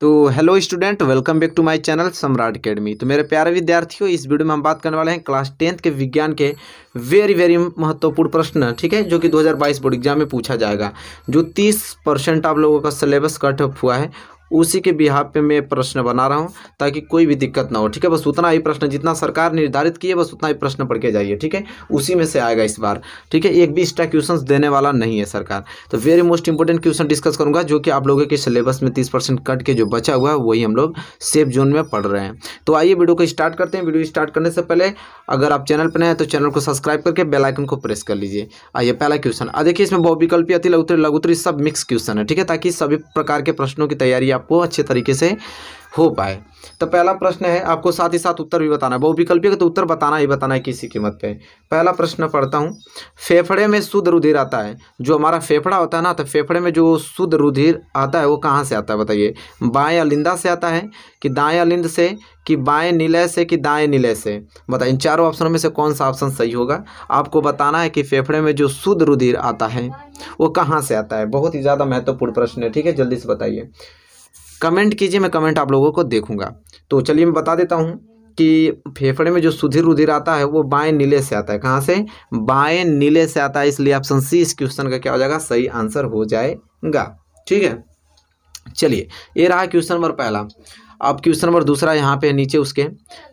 तो hello student, welcome back to my channel Samrat academy. तो मेरे प्यारे विद्यार्थियों, इस वीडियो में हम बात करने वाले हैं क्लास 10th के विज्ञान के वेरी महत्वपूर्ण प्रश्न, ठीक है, जो कि 2022 बोर्ड एग्जाम में पूछा जाएगा। जो 30% आप लोगों का सिलेबस कट ऑफ हुआ है, उसी के बिहाफ पे मैं प्रश्न बना रहा हूं ताकि कोई भी दिक्कत ना हो, ठीक है। बस उतना ही प्रश्न जितना सरकार निर्धारित की है, बस उतना ही प्रश्न पढ़ के जाइए, ठीक है। उसी में से आएगा इस बार, ठीक है। एक भी एक्स्ट्रा क्वेश्चंस देने वाला नहीं है सरकार। तो very most important question discuss करूंगा, जो कि आप लोगों के सिलेबस में 30% कट के जो बचा हुआ है वही हम लोग सेफ जोन में पढ़ रहे हैं। तो आइए वीडियो को स्टार्ट करते हैं। वीडियो स्टार्ट करने से पहले अगर आप चैनल पर नए हैं तो चैनल को सब्सक्राइब करके बेल आइकन को प्रेस कर लीजिए। आइए पहला क्वेश्चन, देखिए इसमें बहुविकल्पीय, अति लघुत्तरी, लघुत्तरी सब मिक्स क्वेश्चन है, ठीक है, ताकि सभी प्रकार के प्रश्नों की तैयारी आपको अच्छे तरीके से हो पाए। तो पहला प्रश्न है, आपको साथ ही साथ उत्तर भी बताना है। बहुविकल्पीय का तो उत्तर बताना है किसी कीमत पे। पहला प्रश्न पढ़ता हूँ। फेफड़े में शुद्ध रुधिर आता है, जो हमारा फेफड़ा होता है ना, तो फेफड़े में जो शुद्ध रुधिर आता है वो कहाँ से आता है बताइए। बाएं अलिंदा से आता है, कि दाएं अलिंद से, कि बाएं निलय से, कि दाएं निलय से। बताइए इन चारों ऑप्शनों में से कौन सा ऑप्शन सही होगा। आपको बताना है कि फेफड़े में जो शुद्ध रुधिर आता है वो कहाँ से आता है। बहुत ही ज़्यादा महत्वपूर्ण प्रश्न है, ठीक है, जल्दी से बताइए, कमेंट कीजिए, मैं कमेंट आप लोगों को देखूंगा। तो चलिए मैं बता देता हूं कि फेफड़े में जो शुद्ध रुधिर आता है वो बाएं नीले से आता है। कहां से? बाएं नीले से आता है, इसलिए ऑप्शन सी इस क्वेश्चन का क्या हो जाएगा, सही आंसर हो जाएगा, ठीक है। चलिए ये रहा क्वेश्चन नंबर पहला। अब क्वेश्चन नंबर दूसरा यहाँ पे नीचे उसके,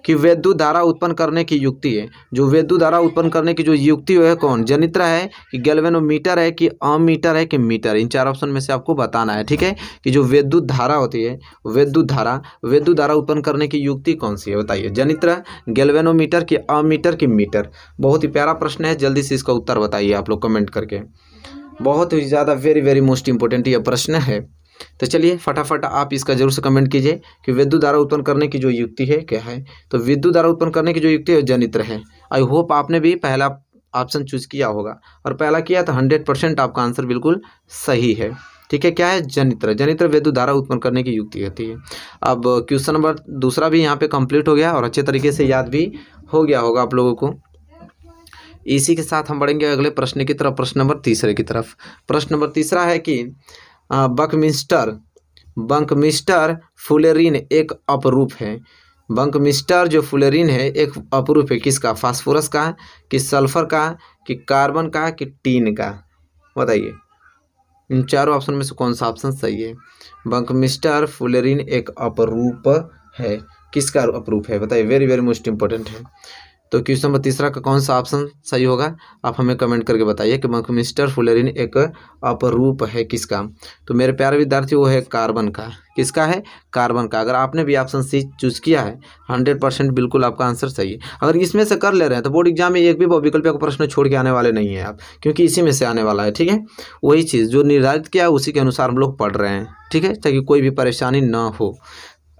कि विद्युत धारा उत्पन्न करने की युक्ति है। जो विद्युत धारा उत्पन्न करने की जो युक्ति है कौन? जनित्र है, कि गैल्वेनोमीटर है, कि अमीटर है, कि मीटर। इन चार ऑप्शन में से आपको बताना है, ठीक है, कि जो विद्युत धारा होती है, विद्युत धारा उत्पन्न करने की युक्ति कौन सी है बताइए। जनित्र, गैल्वेनोमीटर, कि अमीटर, कि मीटर। बहुत ही प्यारा प्रश्न है, जल्दी से इसका उत्तर बताइए आप लोग कमेंट करके। बहुत ही ज़्यादा वेरी मोस्ट इंपोर्टेंट ये प्रश्न है। तो चलिए फटाफट आप इसका जरूर से कमेंट कीजिए कि विद्युत धारा उत्पन्न करने की जो युक्ति है क्या है। तो विद्युत धारा उत्पन्न करने की जो युक्ति है जनित्र है। आई होप आपने भी पहला ऑप्शन चूज किया होगा, और पहला किया तो 100% आपका आंसर बिल्कुल सही है, ठीक है। क्या है? जनित्र विद्युत धारा उत्पन्न करने की युक्ति होती है। अब क्वेश्चन नंबर दूसरा भी यहाँ पे कंप्लीट हो गया और अच्छे तरीके से याद भी हो गया होगा आप लोगों को। इसी के साथ हम बढ़ेंगे अगले प्रश्न की तरफ, प्रश्न नंबर तीसरे की तरफ। प्रश्न नंबर तीसरा है कि बंकमिस्टर फुलेरिन एक अपरूप है। बंकमिस्टर जो फुलेरिन है एक अपरूप है, किसका? फास्फोरस का, कि सल्फर का, कि कार्बन का, कि टीन का। बताइए इन चारों ऑप्शन में से कौन सा ऑप्शन सही है। बंकमिस्टर फुलेरिन एक अपरूप है, किसका अपरूप है बताइए, वेरी मोस्ट इंपॉर्टेंट है। तो क्वेश्चन नंबर तीसरा का कौन सा ऑप्शन सही होगा, आप हमें कमेंट करके बताइए कि बंकमिस्टर फुलेरिन एक अपरूप है किसका। तो मेरे प्यारे विद्यार्थी वो है कार्बन का। किसका है? कार्बन का। अगर आपने भी ऑप्शन सी चूज किया है 100% बिल्कुल आपका आंसर सही है। अगर इसमें से कर ले रहे हैं तो बोर्ड एग्जाम में एक भी बहुविकल्पीय का प्रश्न छोड़ के आने वाले नहीं है आप, क्योंकि इसी में से आने वाला है, ठीक है। वही चीज़ जो निर्धारित किया है उसी के अनुसार हम लोग पढ़ रहे हैं, ठीक है, ताकि कोई भी परेशानी ना हो।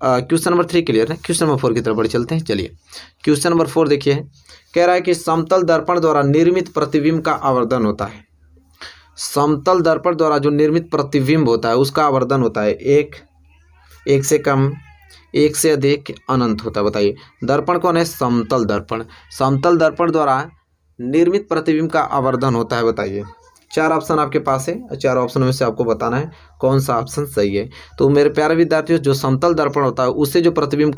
क्वेश्चन नंबर 3 क्लियर है। क्वेश्चन नंबर 4 की तरफ बढ़ चलते हैं। चलिए क्वेश्चन नंबर 4 देखिए, कह रहा है कि समतल दर्पण द्वारा निर्मित प्रतिबिंब का आवर्धन होता है। समतल दर्पण द्वारा जो निर्मित प्रतिबिंब होता है उसका आवर्धन होता है एक से कम, एक से अधिक, अनंत होता है। बताइए दर्पण कौन है? समतल दर्पण। समतल दर्पण द्वारा निर्मित प्रतिबिंब का आवर्धन होता है। बताइए चार ऑप्शन आपके पास है, चार ऑप्शन में से आपको बताना है कौन सा ऑप्शन सही है। तो मेरे प्यारे विद्यार्थियों, जो समतल दर्पण होता है उससे जो प्रतिबिंब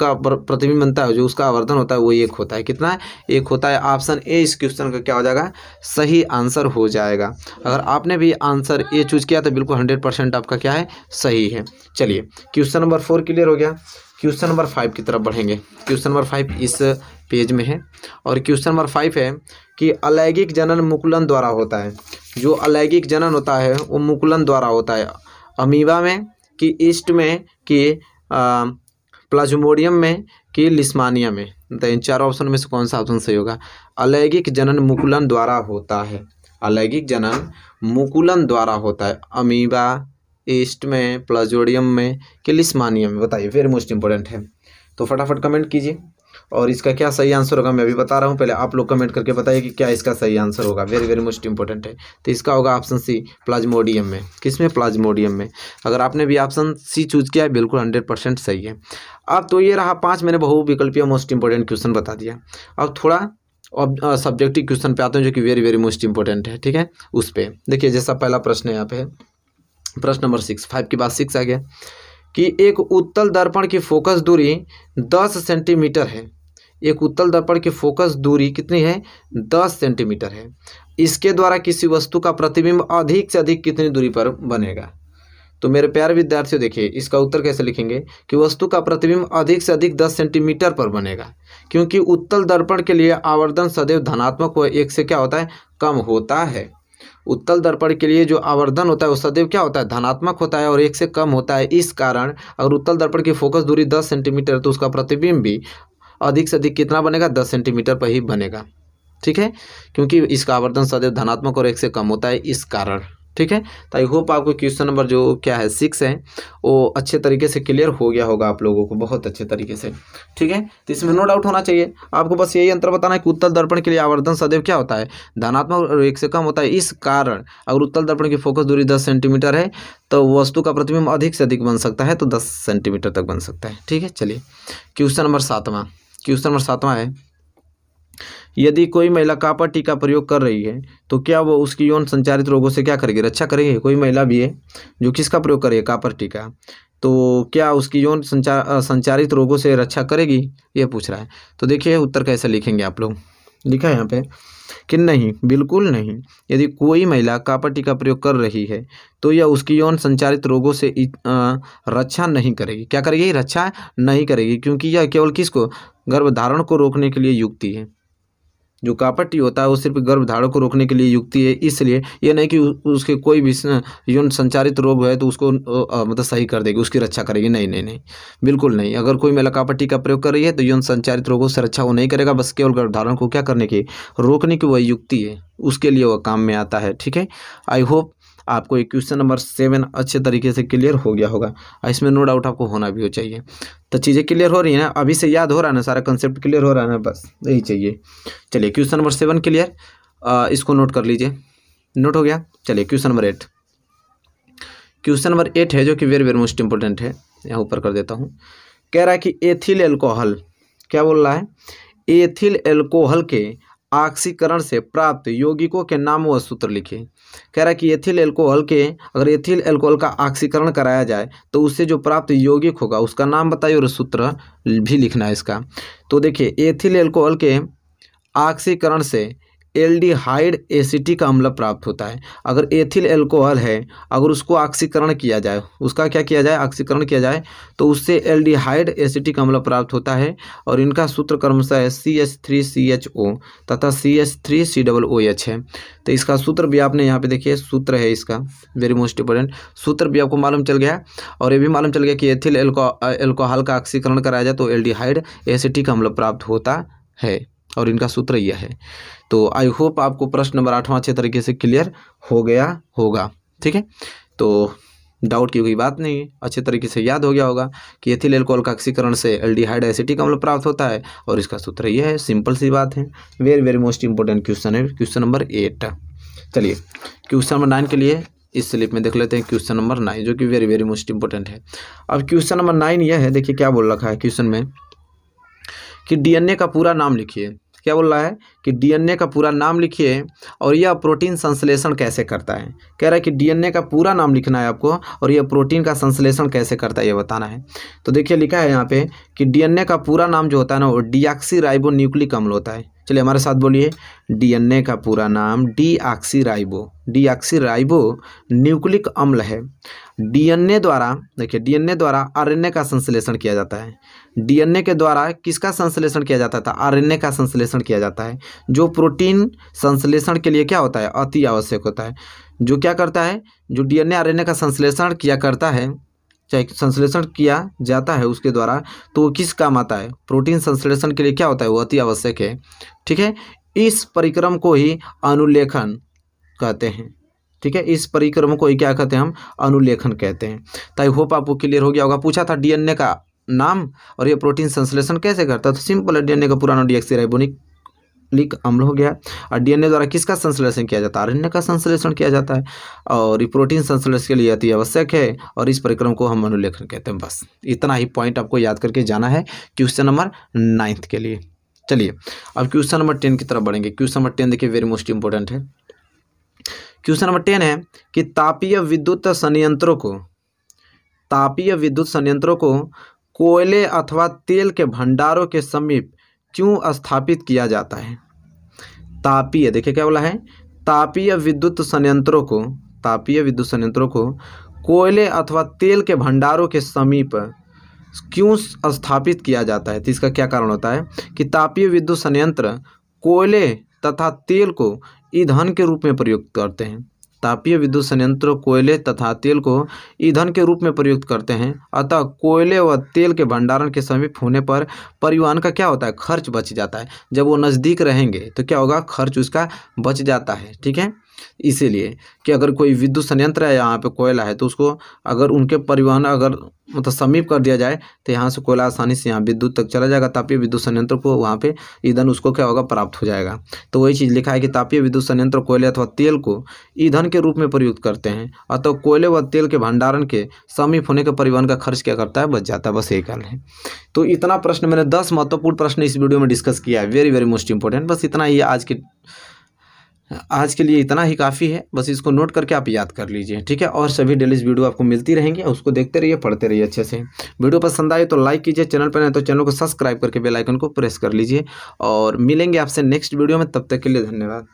बनता है, जो उसका आवर्धन होता है वो एक होता है। कितना है? एक होता है। ऑप्शन ए इस क्वेश्चन का क्या हो जाएगा, सही आंसर हो जाएगा। अगर आपने भी आंसर ए चूज किया तो बिल्कुल 100% आपका क्या है, सही है। चलिए क्वेश्चन नंबर 4 क्लियर हो गया। क्वेश्चन नंबर 5 की तरफ बढ़ेंगे। क्वेश्चन नंबर 5 इस पेज में है, और क्वेश्चन नंबर 5 है कि अलैंगिक जनन मुकुलन द्वारा होता है। जो अलैंगिक जनन होता है वो मुकुलन द्वारा होता है। अमीबा में, कि ईस्ट में, कि प्लाज्मोडियम में, कि लिस्मानिया में। तो इन चारों ऑप्शन में से कौन सा ऑप्शन सही होगा। अलैंगिक जनन मुकुलन द्वारा होता है। अलैंगिक जनन मुकुलन द्वारा होता है। अमीबा, ईस्ट में, प्लाज्मोडियम में, कि लिस्मानिया में। बताइए वेरी मोस्ट इंपॉर्टेंट है। तो फटाफट कमेंट कीजिए, और इसका क्या सही आंसर होगा मैं अभी बता रहा हूँ, पहले आप लोग कमेंट करके बताइए कि क्या इसका सही आंसर होगा। वेरी मोस्ट इंपॉर्टेंट है। तो इसका होगा ऑप्शन सी, प्लाज्मोडियम में। किसमें? प्लाज्मोडियम में। अगर आपने भी ऑप्शन सी चूज किया है बिल्कुल 100% सही है। अब तो ये रहा 5 मैंने बहुविकल्पीय मोस्ट इंपॉर्टेंट क्वेश्चन बता दिया। अब थोड़ा सब्जेक्टिव क्वेश्चन पे आते हैं जो कि वेरी मोस्ट इंपॉर्टेंट है, ठीक है। उस पर देखिए, जैसा पहला प्रश्न है यहाँ पे, प्रश्न नंबर 6, 5 के बाद 6 आ गया। कि एक उत्तल दर्पण की फोकस दूरी 10 सेंटीमीटर है। एक उत्तल दर्पण की फोकस दूरी कितनी है? 10 सेंटीमीटर है। इसके द्वारा किसी वस्तु का प्रतिबिंब अधिक से अधिक कितनी दूरी पर बनेगा? तो मेरे प्यारे विद्यार्थियों देखिए इसका उत्तर कैसे लिखेंगे कि वस्तु का प्रतिबिंब अधिक से अधिक 10 सेंटीमीटर पर बनेगा, क्योंकि उत्तल दर्पण के लिए आवर्धन सदैव धनात्मक व 1 से क्या होता है? कम होता है। उत्तल दर्पण के लिए जो आवर्धन होता है वो सदैव क्या होता है? धनात्मक होता है और 1 से कम होता है। इस कारण अगर उत्तल दर्पण की फोकस दूरी 10 सेंटीमीटर तो उसका प्रतिबिंब भी अधिक से अधिक कितना बनेगा? 10 सेंटीमीटर पर ही बनेगा। ठीक है, क्योंकि इसका आवर्धन सदैव धनात्मक और 1 से कम होता है इस कारण। ठीक है, तो आई होप आपको क्वेश्चन नंबर जो क्या है 6 है वो अच्छे तरीके से क्लियर हो गया होगा आप लोगों को, बहुत अच्छे तरीके से। ठीक है, तो इसमें नो डाउट होना चाहिए। आपको बस यही अंतर बताना है कि उत्तल दर्पण के लिए आवर्धन सदैव क्या होता है? धनात्मक और 1 से कम होता है। इस कारण अगर उत्तल दर्पण की फोकस दूरी 10 सेंटीमीटर है तो वस्तु का प्रतिबिंब अधिक से अधिक बन सकता है, तो 10 सेंटीमीटर तक बन सकता है। ठीक है, चलिए क्वेश्चन नंबर 7वां है, यदि कोई महिला कॉपर टी का प्रयोग कर रही है तो क्या वो उसकी यौन संचारित रोगों से क्या करेगी? रक्षा करेगी। कोई महिला भी है जो किसका प्रयोग करे? कॉपर टी का, तो क्या उसकी यौन संचारित रोगों से रक्षा करेगी? ये पूछ रहा है। तो देखिए उत्तर कैसे लिखेंगे आप लोग। लिखा है यहाँ पे कि नहीं, बिल्कुल नहीं। यदि कोई महिला कॉपर टी का प्रयोग कर रही है तो यह उसकी यौन संचारित रोगों से रक्षा नहीं करेगी। क्या करेगी? रक्षा नहीं करेगी, क्योंकि यह केवल किसको? गर्भधारण को रोकने के लिए युक्ति है। जो कॉपर टी होता है वो सिर्फ गर्भधारण को रोकने के लिए युक्ति है, इसलिए ये नहीं कि उसके कोई भी यौन संचारित रोग है तो उसको मतलब सही कर देगी, उसकी रक्षा करेगी। नहीं नहीं नहीं, बिल्कुल नहीं। अगर कोई महिला कॉपर टी का प्रयोग कर रही है तो यौन संचारित रोगों से रक्षा वो नहीं करेगा, बस केवल गर्भधारण को क्या करने की? रोकने की वह युक्ति है, उसके लिए वह काम में आता है। ठीक है, आई होप आपको ये क्वेश्चन नंबर 7 अच्छे तरीके से क्लियर हो गया होगा। इसमें नो डाउट आपको होना भी हो चाहिए। तो चीज़ें क्लियर हो रही है ना? अभी से याद हो रहा है ना? सारा कंसेप्ट क्लियर हो रहा है ना? बस यही चाहिए। चलिए क्वेश्चन नंबर 7 क्लियर, इसको नोट कर लीजिए। नोट हो गया। चलिए क्वेश्चन नंबर 8। क्वेश्चन नंबर 8 है जो कि वेरी वेरी मोस्ट इंपॉर्टेंट है, यहाँ ऊपर कर देता हूँ। कह रहा है कि एथिल एल्कोहल, क्या बोल रहा है? एथिल एल्कोहल के ऑक्सीकरण से प्राप्त यौगिकों के नाम व सूत्र लिखिए। कह रहा है कि एथिल एल्कोहल के, अगर एथिल एल्कोहल का ऑक्सीकरण कराया जाए तो उससे जो प्राप्त यौगिक होगा उसका नाम बताइए और सूत्र भी लिखना है इसका। तो देखिए एथिल एल्कोहल के ऑक्सीकरण से एल्डिहाइड एसिटिक अम्ल प्राप्त होता है। अगर एथिल एल्कोहल है, अगर उसको ऑक्सीकरण किया जाए, उसका क्या किया जाए? ऑक्सीकरण किया जाए तो उससे एल्डिहाइड एसिटिक अम्ल प्राप्त होता है। और इनका सूत्र क्रमशः है CH3CHO तथा CH3COOH है। तो इसका सूत्र भी आपने यहाँ पे देखिए, सूत्र है इसका वेरी मोस्ट इंपॉर्टेंट। सूत्र भी आपको मालूम चल गया और ये भी मालूम चल गया कि एथिल एल्कोहल का ऑक्सीकरण कराया जाए तो एल्डिहाइड एसिटिक अम्ल प्राप्त होता है, और इनका सूत्र यह है। तो आई होप आपको प्रश्न नंबर 8वां अच्छे तरीके से क्लियर हो गया होगा। ठीक है, तो डाउट की कोई बात नहीं है, अच्छे तरीके से याद हो गया होगा कि एथिल एल्कोहल का ऑक्सीकरण से एल्डिहाइड एसिटिक अम्ल प्राप्त होता है और इसका सूत्र यह है। सिंपल सी बात है, very very most important question है क्वेश्चन नंबर 8। चलिए क्वेश्चन नंबर 9 के लिए इस स्लिप में देख लेते हैं क्वेश्चन नंबर 9 जो कि वेरी वेरी मोस्ट इंपॉर्टेंट है। अब क्वेश्चन नंबर 9 यह है, देखिए क्या बोल रखा है क्वेश्चन में कि डीएनए का पूरा नाम लिखिए। क्या बोल रहा है कि डीएनए का पूरा नाम लिखिए और यह प्रोटीन संश्लेषण कैसे करता है। कह रहा है कि डीएनए का पूरा नाम लिखना है आपको और यह प्रोटीन का संश्लेषण कैसे करता है ये बताना है। तो देखिए लिखा है यहाँ पे कि डीएनए का पूरा नाम जो होता है ना वो डीऑक्सीराइबो न्यूक्लिक अम्ल होता है। चलिए हमारे साथ बोलिए, डीएनए का पूरा नाम डीऑक्सीराइबो न्यूक्लिक अम्ल है। डीएनए द्वारा, देखिए डीएनए द्वारा आरएनए का संश्लेषण किया जाता है। डीएनए के द्वारा किसका संश्लेषण किया जाता था? आरएनए का संश्लेषण किया जाता है, जो प्रोटीन संश्लेषण के लिए क्या होता है? अति आवश्यक होता है। जो क्या करता है? जो डीएनए आरएनए का संश्लेषण किया करता है, चाहे संश्लेषण किया जाता है उसके द्वारा, तो वो किस काम आता है? प्रोटीन संश्लेषण के लिए क्या होता है? वो अति आवश्यक है। ठीक है, इस परिक्रम को ही अनुलेखन कहते हैं। ठीक है, इस परिक्रम को ही क्या कहते हैं? हम अनुलेखन कहते हैं। तो आई होप आपको क्लियर हो गया होगा। पूछा था डीएनए का नाम और ये प्रोटीन संश्लेषण कैसे करता है, तो सिंपल है, डीएनए का पूरा नाम डीऑक्सीराइबोन्यूक्लिक अम्ल हो गया। और डीएनए द्वारा किसका संश्लेषण किया जाता है? आरएनए का संश्लेषण किया जाता है और ये प्रोटीन संश्लेषण के लिए अति आवश्यक है और इस परिक्रम को हम अनुलेखन कहते हैं। बस इतना ही पॉइंट आपको याद करके जाना है क्वेश्चन नंबर 9 के लिए। चलिए अब क्वेश्चन नंबर 10 की तरफ बढ़ेंगे। क्वेश्चन नंबर 10 देखिए वेरी मोस्ट इंपॉर्टेंट है। क्वेश्चन नंबर 10 है कि तापीय विद्युत संयंत्रों को तापीय विद्युत संयंत्रों को कोयले अथवा तेल के भंडारों के समीप क्यों स्थापित किया जाता है? तापीय, देखिए क्या बोला है, तापीय विद्युत संयंत्रों को कोयले अथवा तेल के भंडारों के समीप क्यों स्थापित किया जाता है? तो इसका क्या कारण होता है कि तापीय विद्युत संयंत्र कोयले तथा तेल को ईंधन के रूप में प्रयुक्त करते हैं। तापीय विद्युत संयंत्र कोयले तथा तेल को ईंधन के रूप में प्रयुक्त करते हैं, अतः कोयले व तेल के भंडारण के समीप होने पर परिवहन का क्या होता है, खर्च बच जाता है। जब वो नज़दीक रहेंगे तो क्या होगा, खर्च उसका बच जाता है। ठीक है, इसीलिए कि अगर कोई विद्युत संयंत्र है, यहाँ पे कोयला है, तो उसको अगर उनके परिवहन अगर मतलब समीप कर दिया जाए तो यहाँ से कोयला आसानी से यहाँ विद्युत तक चला जाएगा। तापीय विद्युत संयंत्र को वहाँ पे ईंधन उसको क्या होगा, प्राप्त हो जाएगा। तो वही चीज़ लिखा है कि तापीय विद्युत संयंत्र कोयले अथवा तेल को ईंधन के रूप में प्रयुक्त करते हैं, अतः कोयले व तेल के भंडारण के समीप होने के परिवहन का खर्च क्या करता है, बच जाता है। बस यही कारण है। तो इतना प्रश्न मैंने 10 महत्वपूर्ण प्रश्न इस वीडियो में डिस्कस किया है, वेरी वेरी मोस्ट इंपॉर्टेंट। बस इतना ही आज के लिए इतना ही काफ़ी है। बस इसको नोट करके आप याद कर लीजिए, ठीक है। और सभी डेली वीडियो आपको मिलती रहेंगी, उसको देखते रहिए, पढ़ते रहिए अच्छे से। वीडियो पसंद आए तो लाइक कीजिए, चैनल पर नहीं तो चैनल को सब्सक्राइब करके बेल आइकन को प्रेस कर लीजिए। और मिलेंगे आपसे नेक्स्ट वीडियो में, तब तक के लिए धन्यवाद।